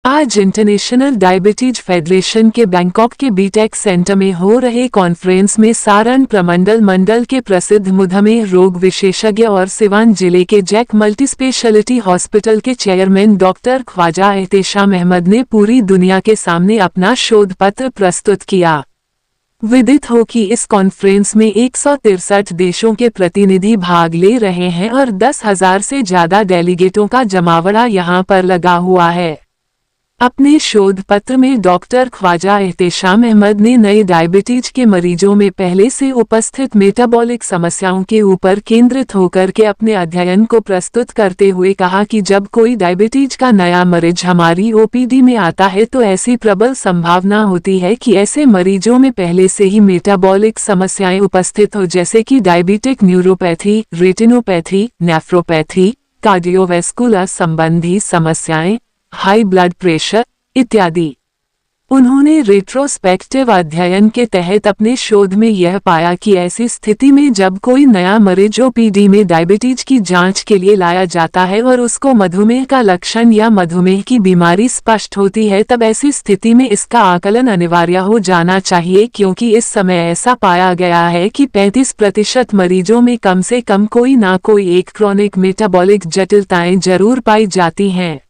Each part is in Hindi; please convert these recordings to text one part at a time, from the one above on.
आज इंटरनेशनल डायबिटीज फेडरेशन के बैंकॉक के बीटेक सेंटर में हो रहे कॉन्फ्रेंस में सारण प्रमंडल मंडल के प्रसिद्ध मधुमेह रोग विशेषज्ञ और सिवान जिले के जैक मल्टीस्पेशलिटी हॉस्पिटल के चेयरमैन डॉक्टर ख्वाजा एहतेशाम अहमद ने पूरी दुनिया के सामने अपना शोध पत्र प्रस्तुत किया। विदित हो कि इस कॉन्फ्रेंस में 163 देशों के प्रतिनिधि भाग ले रहे हैं और 10,000 से ज्यादा डेलीगेटों का जमावड़ा यहां पर लगा हुआ है। अपने शोध पत्र में डॉक्टर ख्वाजा एहतेशाम अहमद ने नए डायबिटीज के मरीजों में पहले से उपस्थित मेटाबॉलिक समस्याओं के ऊपर केंद्रित होकर के अपने अध्ययन को प्रस्तुत करते हुए कहा कि जब कोई डायबिटीज का नया मरीज हमारी ओपीडी में आता है तो ऐसी प्रबल संभावना होती है कि ऐसे मरीजों में पहले से ही मेटाबॉलिक समस्याएं उपस्थित हो, जैसे कि diabetic neuropathy, retinopathy, nephropathy, cardiovascular संबंधी समस्याएं, हाई ब्लड प्रेशर इत्यादि। उन्होंने रेट्रोस्पेक्टिव अध्ययन के तहत अपने शोध में यह पाया कि ऐसी स्थिति में जब कोई नया मरीज ओपीडी में डायबिटीज की जांच के लिए लाया जाता है और उसको मधुमेह का लक्षण या मधुमेह की बीमारी स्पष्ट होती है, तब ऐसी स्थिति में इसका आकलन अनिवार्य हो जाना चाहिए, क्योंकि इस समय ऐसा पाया गया है कि 35% मरीजों में कम से कम कोई ना कोई एक क्रॉनिक मेटाबॉलिक जटिलताएं जरूर पाई जाती हैं।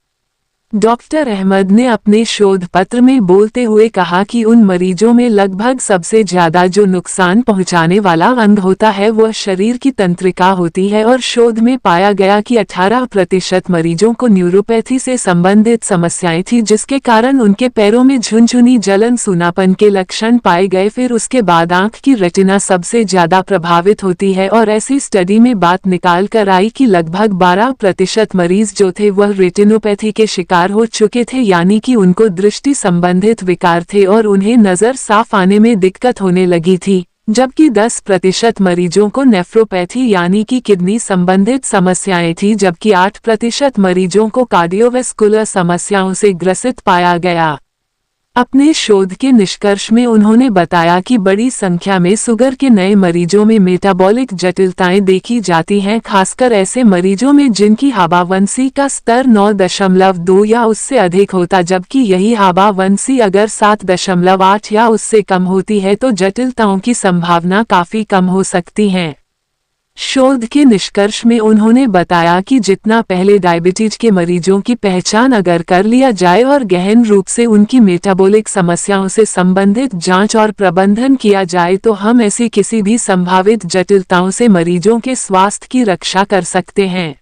डॉक्टर अहमद ने अपने शोध पत्र में बोलते हुए कहा कि उन मरीजों में लगभग सबसे ज्यादा जो नुकसान पहुंचाने वाला अंग होता है वह शरीर की तंत्रिका होती है, और शोध में पाया गया कि 18% मरीजों को न्यूरोपैथी से संबंधित समस्याएं थी, जिसके कारण उनके पैरों में झुनझुनी जलन, सूनापन के लक्षण पाए गए। फिर उसके बाद आंख की रेटिना सबसे ज्यादा प्रभावित होती है, और ऐसी स्टडी में बात निकाल कर आई कि लगभग 12% मरीज जो थे वह रेटिनोपैथी के शिकार हो चुके थे, यानी कि उनको दृष्टि संबंधित विकार थे और उन्हें नजर साफ आने में दिक्कत होने लगी थी, जबकि 10% मरीजों को नेफ्रोपैथी यानी कि किडनी संबंधित समस्याएं थी, जबकि 8% मरीजों को कार्डियोवैस्कुलर समस्याओं से ग्रसित पाया गया। अपने शोध के निष्कर्ष में उन्होंने बताया कि बड़ी संख्या में शुगर के नए मरीजों में मेटाबॉलिक जटिलताएं देखी जाती हैं, खासकर ऐसे मरीजों में जिनकी HbA1c का स्तर 9.2 या उससे अधिक होता, जबकि यही HbA1c अगर 7.8 या उससे कम होती है तो जटिलताओं की संभावना काफी कम हो सकती है। शोध के निष्कर्ष में उन्होंने बताया कि जितना पहले डायबिटीज के मरीजों की पहचान अगर कर लिया जाए और गहन रूप से उनकी मेटाबॉलिक समस्याओं से संबंधित जांच और प्रबंधन किया जाए तो हम ऐसी किसी भी संभावित जटिलताओं से मरीजों के स्वास्थ्य की रक्षा कर सकते हैं।